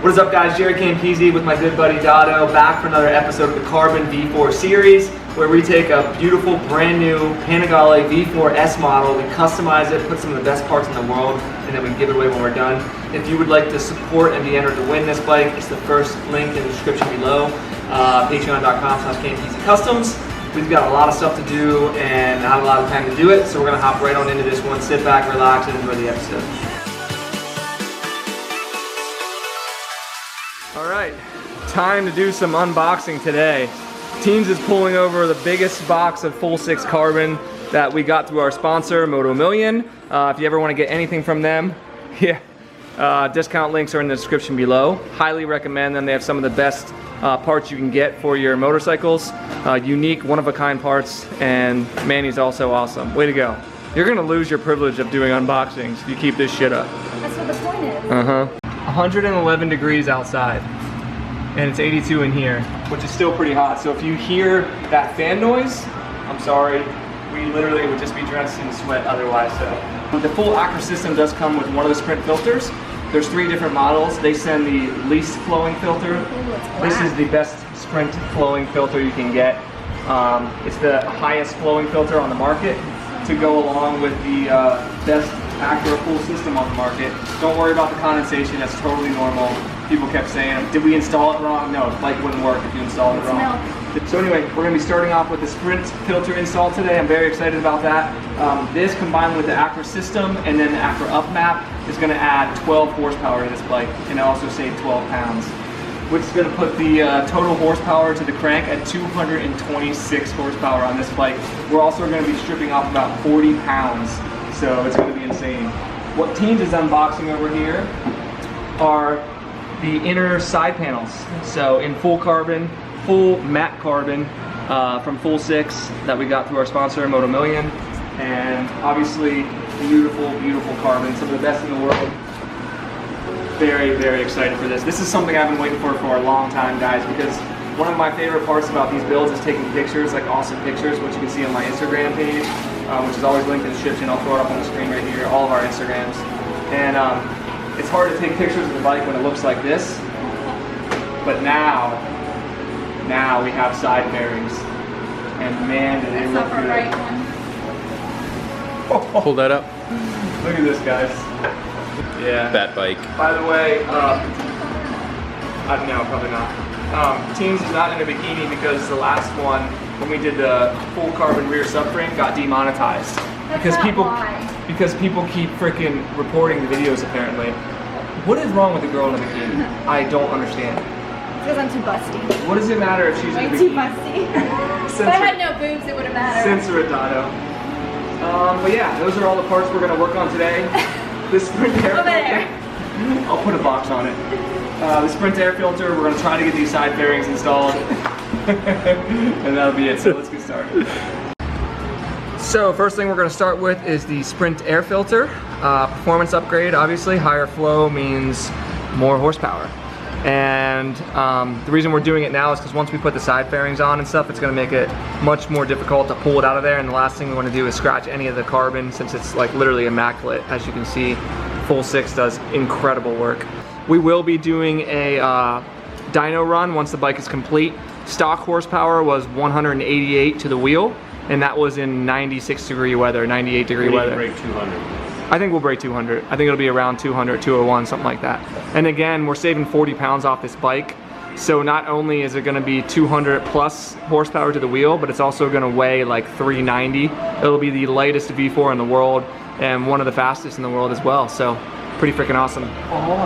What is up, guys? JaretCampisi with my good buddy Dado, back for another episode of the Carbon V4 series, where we take a beautiful brand new Panigale V4 S model, we customize it, put some of the best parts in the world, and then we give it away when we're done. If you would like to support and be entered to win this bike, it's the first link in the description below, patreon.com/Campisi Customs. We've got a lot of stuff to do and not a lot of time to do it, so we're going to hop right on into this one. Sit back, relax, and enjoy the episode. Alright, time to do some unboxing today. Teams is pulling over the biggest box of full 6 carbon that we got through our sponsor, Moto Million. If you ever want to get anything from them, discount links are in the description below. Highly recommend them. They have some of the best parts you can get for your motorcycles. Unique, one-of-a-kind parts, and man, he's also awesome. Way to go. You're gonna lose your privilege of doing unboxings if you keep this shit up. That's what the point is. 111 degrees outside, and it's 82 in here, which is still pretty hot. So if you hear that fan noise, I'm sorry. We literally would just be drenched in sweat otherwise. So the full Acro system does come with one of the Sprint filters. There's 3 different models. They send the least flowing filter. This is the best Sprint flowing filter you can get. It's the highest flowing filter on the market to go along with the best Acro full system on the market. Don't worry about the condensation, that's totally normal. People kept saying, did we install it wrong? No, the bike wouldn't work if you installed it wrong. So anyway, we're going to be starting off with the Sprint filter install today. I'm very excited about that. This combined with the Acro system and then the Acro up map is going to add 12 horsepower to this bike and also save 12 pounds. Which is going to put the total horsepower to the crank at 226 horsepower on this bike. We're also going to be stripping off about 40 pounds, so it's going to be insane. What Teams is unboxing over here are the inner side panels. So in full carbon, full matte carbon from Full 6 that we got through our sponsor, Moto Million. And obviously beautiful, beautiful carbon, some of the best in the world. Very, very excited for this. This is something I've been waiting for a long time, guys, because one of my favorite parts about these builds is taking pictures, like awesome pictures, which you can see on my Instagram page, which is always linked in the description. I'll throw it up on the screen right here, all of our Instagrams. And it's hard to take pictures of the bike when it looks like this, but now we have side fairings, and man, do they look good. Right one. Hold that up. Look at this, guys. Yeah. That bike. By the way, no, probably not. Teams is not in a bikini because the last one, when we did the full carbon rear subframe, got demonetized. Because people keep freaking reporting the videos apparently. What is wrong with a girl in a bikini? I don't understand. Because I'm too busty. What does it matter if she's in a bikini? Way too busty. If I had no boobs, it wouldn't matter. Censor it, Dado. But yeah, those are all the parts we're going to work on today. The Sprint air filter. I'll put a box on it. The Sprint air filter, we're going to try to get these side fairings installed. And that'll be it, so let's get started. So first thing we're going to start with is the Sprint air filter. Performance upgrade, obviously. Higher flow means more horsepower. And the reason we're doing it now is because once we put the side fairings on and stuff, it's going to make it much more difficult to pull it out of there, and the last thing we want to do is scratch any of the carbon, since it's like literally immaculate. As you can see, Full 6 does incredible work. We will be doing a dyno run once the bike is complete. Stock horsepower was 188 to the wheel, and that was in 96 degree weather, 98 degree weather. Break 200. I think we'll break 200. I think it'll be around 200, 201, something like that. And again, we're saving 40 pounds off this bike. So not only is it gonna be 200 plus horsepower to the wheel, but it's also gonna weigh like 390. It'll be the lightest V4 in the world and one of the fastest in the world as well. So pretty freaking awesome.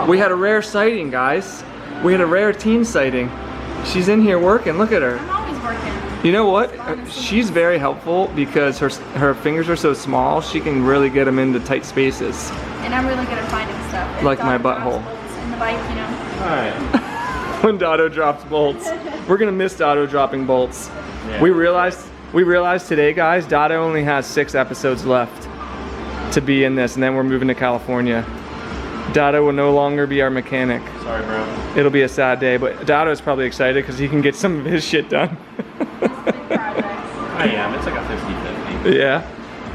We had a rare sighting, guys. We had a rare team sighting. She's in here working, look at her. I'm always working. You know what? She's very helpful because her fingers are so small, she can really get them into tight spaces. And I'm really good at finding stuff. Like my butthole. In the bike, you know. Alright. When Dado drops bolts. We're gonna miss Dado dropping bolts. Yeah. We realized today, guys, Dado only has 6 episodes left to be in this, and then we're moving to California. Dado will no longer be our mechanic. Sorry, bro. It'll be a sad day, but Dado is probably excited because he can get some of his shit done. I am. It's like a 50-50. Yeah.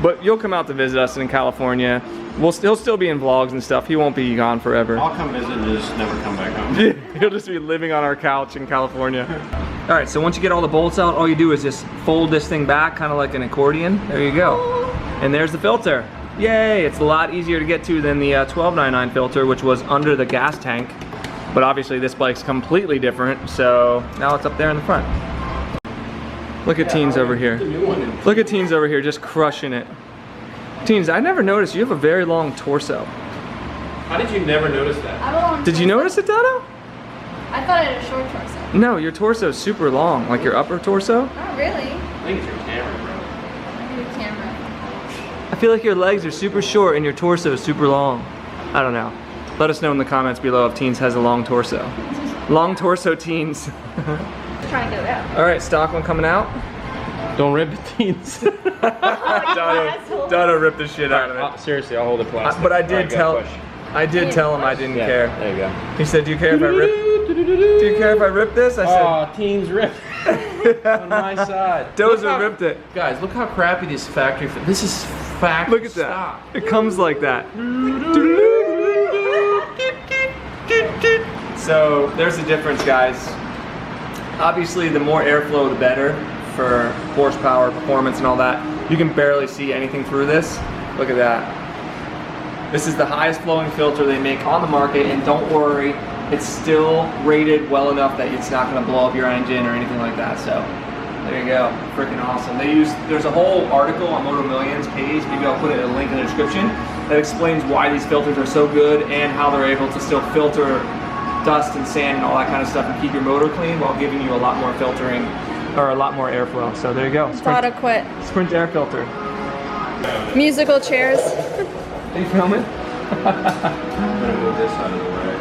But you'll come out to visit us in California. He'll still be in vlogs and stuff. He won't be gone forever. I'll come visit and just never come back home. He'll just be living on our couch in California. All right, so once you get all the bolts out, all you do is just fold this thing back, kind of like an accordion. There you go. And there's the filter. Yay, it's a lot easier to get to than the 1299 filter, which was under the gas tank. But obviously this bike's completely different, so now it's up there in the front. Look at Teens over here. Look at Teens over here, just crushing it. Teens, I never noticed you have a very long torso. How did you never notice that? Did you notice it, Dado? I thought I had a short torso. No, your torso is super long, like your upper torso. Not really. I think it's your camera, bro. Maybe the camera. I feel like your legs are super short and your torso is super long. I don't know. Let us know in the comments below if Teens has a long torso. Long torso Teens. Try and get it out. All right, stock one coming out. Don't rip the Teens. Dado ripped the shit out of it. Seriously, I'll hold the plastic. But I did tell him I didn't care. There you go. He said, "Do you care if I rip? Do you care if I rip this?" I said, "Oh, Teens ripped on my side." Dozer ripped it. Guys, look how crappy this factory. This is factory. Look at that. It comes like that. So there's the difference, guys. Obviously, the more airflow, the better for horsepower, performance, and all that. You can barely see anything through this. Look at that. This is the highest flowing filter they make on the market, and don't worry, it's still rated well enough that it's not going to blow up your engine or anything like that. So there you go, freaking awesome. There's a whole article on Moto Million's page, maybe I'll put a link in the description, that explains why these filters are so good and how they're able to still filter dust and sand and all that kind of stuff and keep your motor clean while giving you a lot more filtering, or a lot more airflow. So there you go. Auto quit. Sprint air filter. Musical chairs. Are you filming? I'm gonna move this out of the way.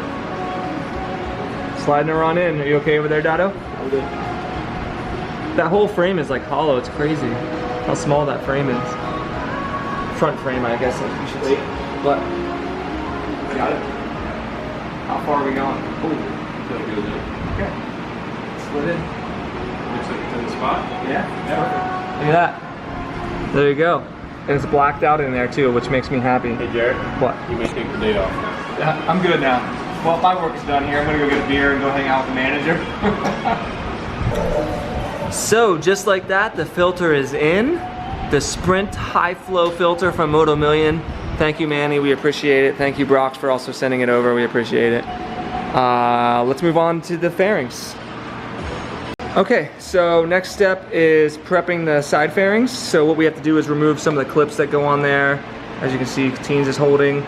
Sliding her on in. Are you okay over there, Dado? I'm good. That whole frame is like hollow. It's crazy how small that frame is. Front frame, I guess you should say. What? Got it. How far are we going? I feel like it was in. Okay. Slid in. Looks like it's in the spot. Yeah. Look at that. There you go. And it's blacked out in there too, which makes me happy. Hey Jared. What? You may take the date off. I'm good now. Well, my work's done here. I'm gonna go get a beer and go hang out with the manager. So, just like that, the filter is in. The Sprint high flow filter from Moto Million. Thank you, Manny, we appreciate it. Thank you, Brox, for also sending it over, we appreciate it. Let's move on to the fairings. Okay, so next step is prepping the side fairings. So what we have to do is remove some of the clips that go on there. As you can see, Teens is holding.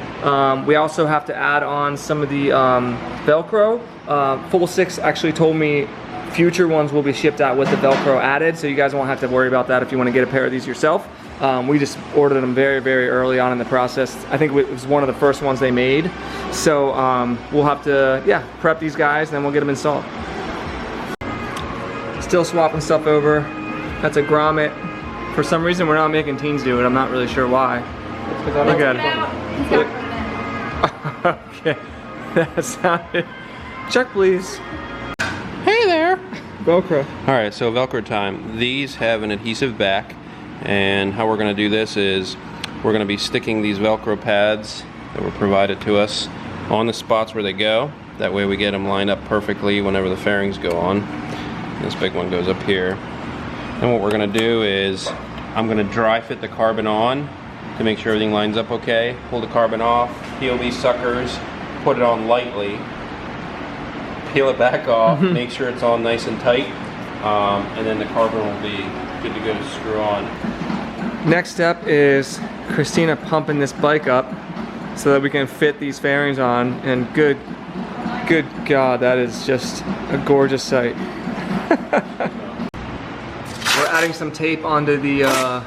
We also have to add on some of the Velcro. Full Six actually told me future ones will be shipped out with the Velcro added, so you guys won't have to worry about that if you want to get a pair of these yourself. We just ordered them very, very early on in the process. I think it was one of the first ones they made. So we'll have to, prep these guys and then we'll get them installed. Still swapping stuff over. That's a grommet. For some reason, we're not making Teens do it. I'm not really sure why. Look at it. Okay, that sounded. Check, please. Hey there. Velcro. All right, so Velcro time. These have an adhesive back, and how we're going to do this is we're going to be sticking these Velcro pads that were provided to us on the spots where they go. That way we get them lined up perfectly whenever the fairings go on. This big one goes up here. And what we're going to do is I'm going to dry fit the carbon on to make sure everything lines up okay. Pull the carbon off, peel these suckers, put it on lightly, peel it back off, make sure it's all nice and tight, and then the carbon will be good to go to screw on. Next step is Christina pumping this bike up so that we can fit these fairings on, and good God, that is just a gorgeous sight. We're adding some tape onto the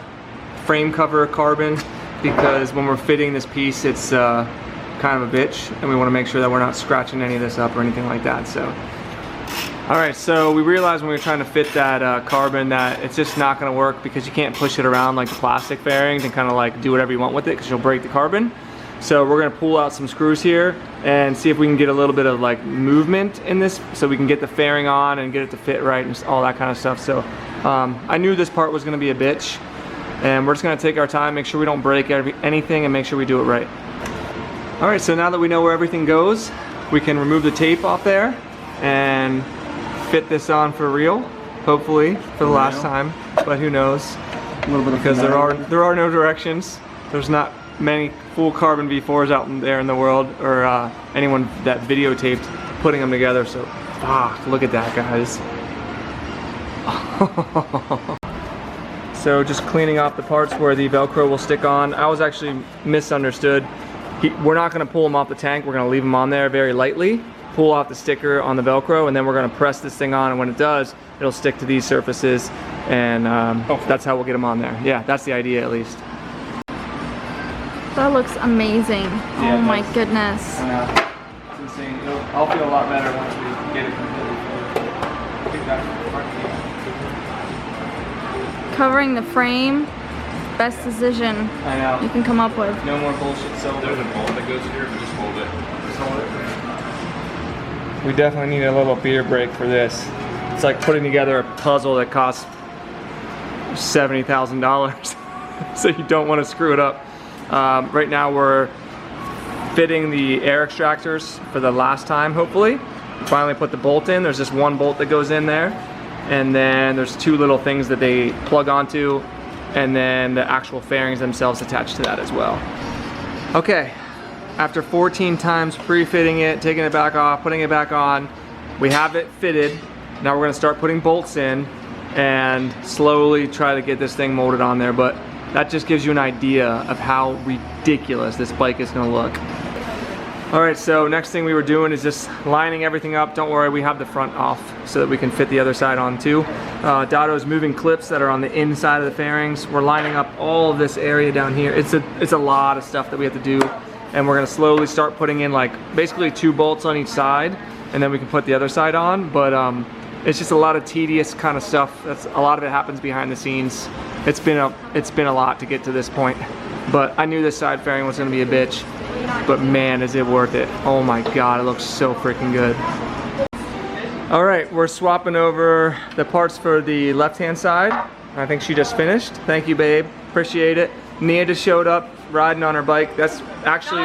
frame cover carbon because when we're fitting this piece, it's kind of a bitch, and we want to make sure that we're not scratching any of this up or anything like that. So, all right, so we realized when we were trying to fit that carbon that it's just not going to work because you can't push it around like the plastic fairings and kind of like do whatever you want with it because you'll break the carbon. So we're going to pull out some screws here and see if we can get a little bit of like movement in this so we can get the fairing on and get it to fit right and all that kind of stuff. So I knew this part was going to be a bitch, and we're just going to take our time, make sure we don't break anything, and make sure we do it right. All right, so now that we know where everything goes, we can remove the tape off there and fit this on for real, hopefully for the last time, but who knows? A little bit of Because there are no directions. There's not many full carbon V4s out there in the world, or anyone that videotaped putting them together. So, fuck, look at that, guys. So just cleaning off the parts where the Velcro will stick on. I was actually misunderstood. We're not going to pull them off the tank. We're going to leave them on there very lightly, pull off the sticker on the Velcro, and then we're going to press this thing on, and when it does, it'll stick to these surfaces, and that's how we'll get them on there. Yeah, that's the idea at least. That looks amazing. Yeah, oh my goodness. It's insane. I'll feel a lot better once we get it completely filled. I think that's Covering the frame, best decision I know. you can come up with. No more bullshit. So There's a bolt that goes here, but just hold it. Just hold it. We definitely need a little beer break for this. It's like putting together a puzzle that costs $70,000. So you don't want to screw it up. Right now we're fitting the air extractors for the last time, hopefully. Finally put the bolt in. There's just one bolt that goes in there. And then there's two little things that they plug onto, and then the actual fairings themselves attached to that as well. Okay, after 14 times pre-fitting it, taking it back off, putting it back on, we have it fitted. Now we're gonna start putting bolts in and slowly try to get this thing molded on there, but that just gives you an idea of how ridiculous this bike is gonna look. All right, so next thing we were doing is just lining everything up. Don't worry, we have the front off so that we can fit the other side on too. Dado's moving clips that are on the inside of the fairings. We're lining up all of this area down here. It's a lot of stuff that we have to do, and we're gonna slowly start putting in like basically 2 bolts on each side, and then we can put the other side on. But it's just a lot of tedious kind of stuff. A lot of it happens behind the scenes. It's been a lot to get to this point, but I knew this side fairing was gonna be a bitch. But man, is it worth it. Oh my God, it looks so freaking good. All right, we're swapping over the parts for the left-hand side. I think she just finished. Thank you, babe, appreciate it. Nia just showed up riding on her bike. That's actually,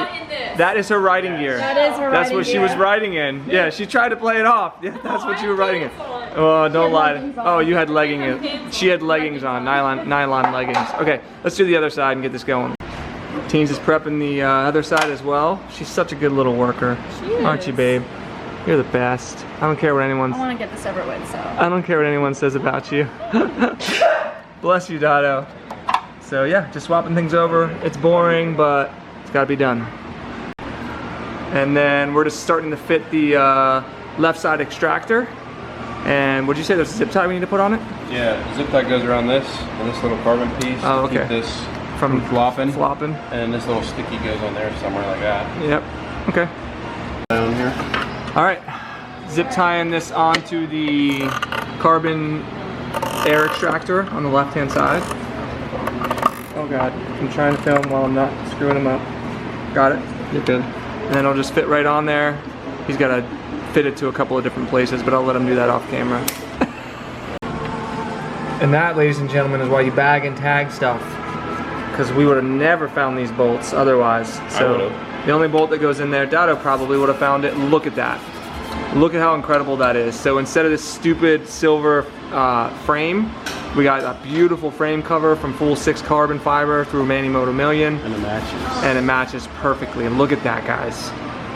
that is her riding gear. That is her That's riding what she gear. was riding in. Yeah, she tried to play it off. Yeah, that's what you were riding in. Oh, don't lie. Oh, you had leggings. She had leggings on, nylon leggings. Okay, let's do the other side and get this going. Teens is prepping the other side as well. She's such a good little worker. Aren't you, babe? You're the best. I don't care what anyone. I want to get this over with, so. I don't care what anyone says about you. Bless you, Dado. So yeah, just swapping things over. It's boring, but it's got to be done. And then we're just starting to fit the left side extractor. And would you say there's a zip tie we need to put on it? Yeah, the zip tie goes around this, and this little carbon piece. Oh, okay. Keep this From flopping. Flopping. And this little sticky goes on there somewhere like that. Yep. Okay. Down here. All right. Zip tying this onto the carbon air extractor on the left-hand side. Oh God, I'm trying to film while I'm not screwing them up. Got it? You're good. And then it'll just fit right on there. He's got to fit it to a couple of different places, but I'll let him do that off camera. And that, ladies and gentlemen, is why you bag and tag stuff. Because we would have never found these bolts otherwise. So the only bolt that goes in there, Dado probably would have found it. Look at that. Look at how incredible that is. So instead of this stupid silver frame, we got a beautiful frame cover from full 6 carbon fiber through Manimoto Million. And it matches. And it matches perfectly. And look at that, guys.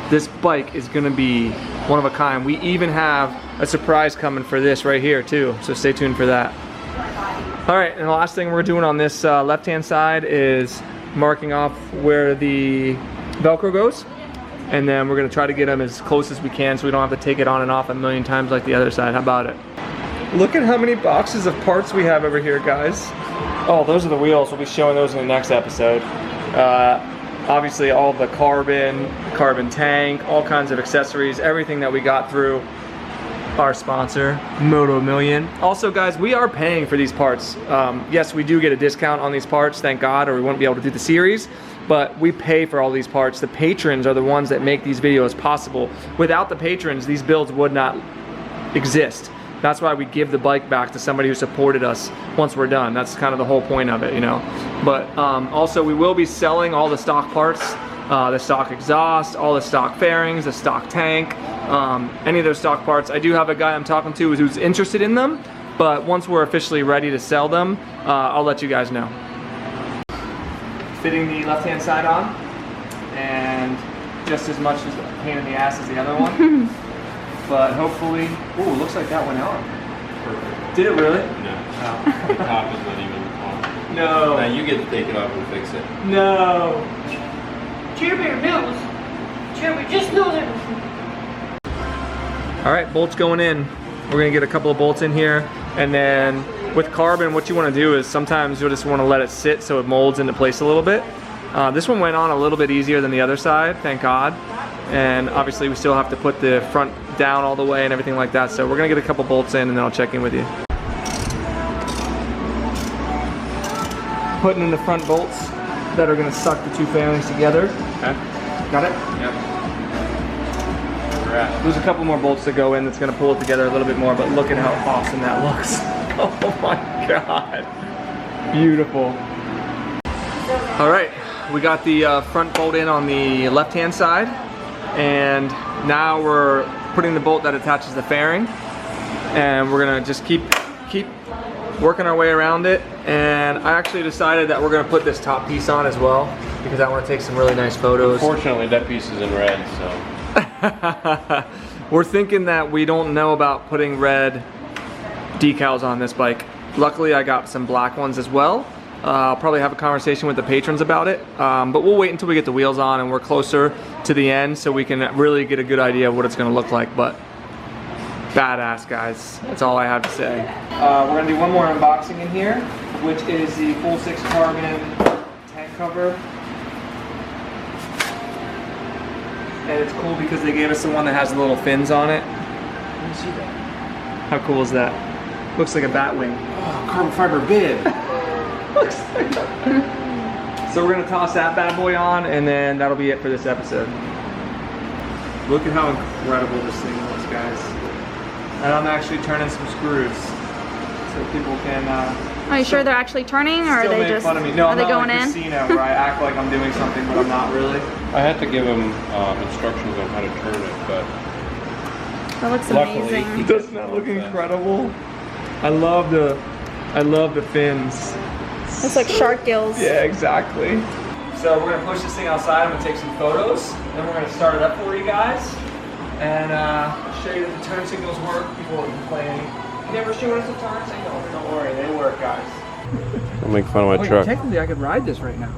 This bike is gonna be one of a kind. We even have a surprise coming for this right here too. So stay tuned for that. All right, and the last thing we're doing on this left-hand side is marking off where the Velcro goes. And then we're gonna try to get them as close as we can so we don't have to take it on and off a million times like the other side. How about it? Look at how many boxes of parts we have over here, guys. Oh, those are the wheels. We'll be showing those in the next episode. Obviously all the carbon tank, all kinds of accessories, everything that we got through our sponsor, Moto Million. Also, guys, we are paying for these parts. Yes, we do get a discount on these parts, thank God, or we wouldn't be able to do the series, but we pay for all these parts. The patrons are the ones that make these videos possible. Without the patrons, these builds would not exist. That's why we give the bike back to somebody who supported us once we're done. That's kind of the whole point of it, you know. But also, we will be selling all the stock parts the stock exhaust, all the stock fairings, the stock tank, any of those stock parts. I do have a guy I'm talking to who's interested in them, but once we're officially ready to sell them, I'll let you guys know. Fitting the left-hand side on, and just as much as a pain in the ass as the other one. But hopefully, ooh, looks like that went on. Perfect. Did it really? No. Oh. The top is not even on. No. Now you get to take it off and fix it. No. Jeremy knows. Jeremy just knows everything. All right, bolts going in. We're gonna get a couple of bolts in here, and then with carbon, what you want to do is sometimes you'll just want to let it sit so it molds into place a little bit. This one went on a little bit easier than the other side, thank God. And obviously we still have to put the front down all the way and everything like that. So we're gonna get a couple bolts in and then I'll check in with you. Putting in the front bolts that are gonna suck the two fairings together. Okay. Got it? Yep. There's a couple more bolts to go in that's gonna pull it together a little bit more, but look at how awesome that looks. Oh my God, beautiful. All right, we got the front bolt in on the left-hand side, and now we're putting the bolt that attaches the fairing, and we're gonna just keep working our way around it. And I actually decided that we're gonna put this top piece on as well, because I wanna take some really nice photos. Unfortunately, that piece is in red, so. We're thinking that we don't know about putting red decals on this bike. Luckily, I got some black ones as well. I'll probably have a conversation with the patrons about it, but we'll wait until we get the wheels on and we're closer to the end so we can really get a good idea of what it's gonna look like. But badass, guys. That's all I have to say. We're gonna do one more unboxing in here, which is the full 6 carbon tank cover. And it's cool because they gave us the one that has the little fins on it. Let me see that. How cool is that? Looks like a bat wing. Oh, carbon fiber bib. Looks like that. So we're gonna toss that bad boy on, and then that'll be it for this episode. Look at how incredible this thing looks, guys. And I'm actually turning some screws so people can. Are you sure they're actually turning, or are they just? Fun of me. No, are I'm they not going like in? Christina, where I act like I'm doing something, but I'm not really. I had to give him instructions on how to turn it, but That looks luckily, amazing. Doesn't that look incredible? I love the fins. It's like shark gills. Yeah, exactly. So we're gonna push this thing outside. I'm gonna take some photos. Then we're gonna start it up for you guys, and show you that the turn signals work. People are complaining. You never showed us a turn signal. Don't worry, they work, guys. I'll make fun of my truck. Technically, I could ride this right now.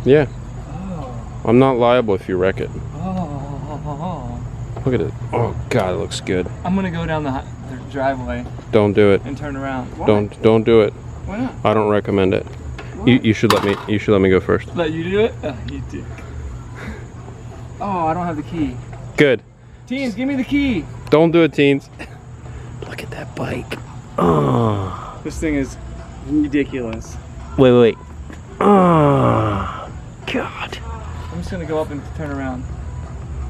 Yeah. Oh. I'm not liable if you wreck it. Oh. Look at it. Oh God, it looks good. I'm gonna go down the driveway Don't do it. and turn around. Why? Don't do it. Why not? I don't recommend it. You should let me go first. Let you do it? Oh, you dick. Oh, I don't have the key. Good. Teens, give me the key. Don't do it, teens. Look at that bike. Oh. This thing is ridiculous. Wait. Oh. God. I'm just gonna go up and turn around.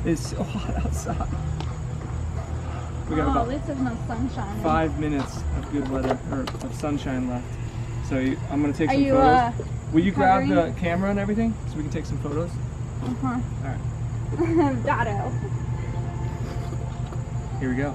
It's so hot outside. We got Oh, about this is no sunshine. 5 minutes of good weather, or of sunshine left. So I'm gonna take Are some you, photos. Will you grab covering? the camera and everything so we can take some photos? Uh-huh. Alright, Dotto. here we go.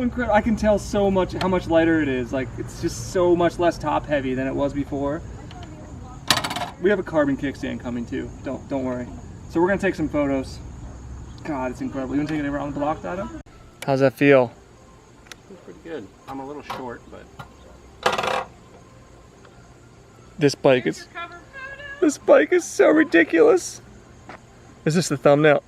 Incredible. I can tell so much how much lighter it is. Like, it's just so much less top heavy than it was before. We have a carbon kickstand coming too. Don't worry. So we're gonna take some photos. God, it's incredible. You wanna take it around the block, Dada? How's that feel? Feels pretty good. I'm a little short, but This bike is so ridiculous. Is this the thumbnail?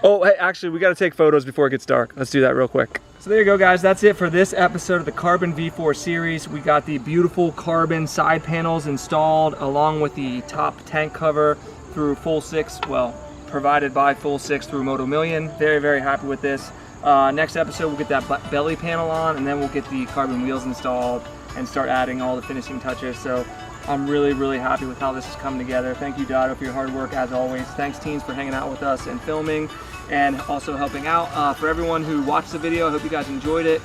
Oh, hey, actually, we got to take photos before it gets dark. Let's do that real quick. So there you go, guys. That's it for this episode of the Carbon V4 series. We got the beautiful carbon side panels installed along with the top tank cover through Full Six. Well, provided by Full Six through Moto Million. Very, very happy with this. Next episode, we'll get that belly panel on, and then we'll get the carbon wheels installed and start adding all the finishing touches. So I'm really, really happy with how this has come together. Thank you, Dado, for your hard work as always. Thanks, teens, for hanging out with us and filming and also helping out. For everyone who watched the video, I hope you guys enjoyed it.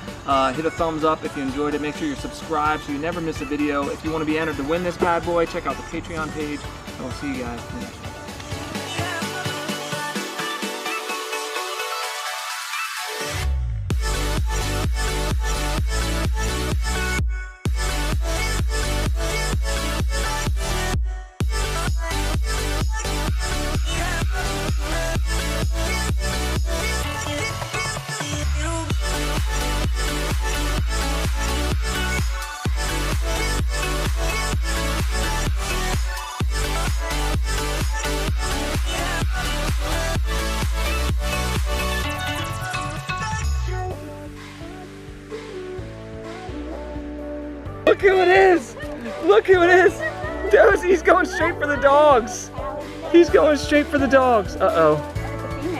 Hit a thumbs up if you enjoyed it. Make sure you're subscribed so you never miss a video. If you want to be entered to win this bad boy, check out the Patreon page, and we'll see you guys in the next one. Look who it is! Look who it is! Dozy, he's going straight for the dogs. He's going straight for the dogs. Uh-oh.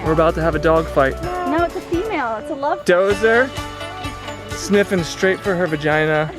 We're about to have a dog fight. No, it's a female. It's a love. Dozer sniffing straight for her vagina.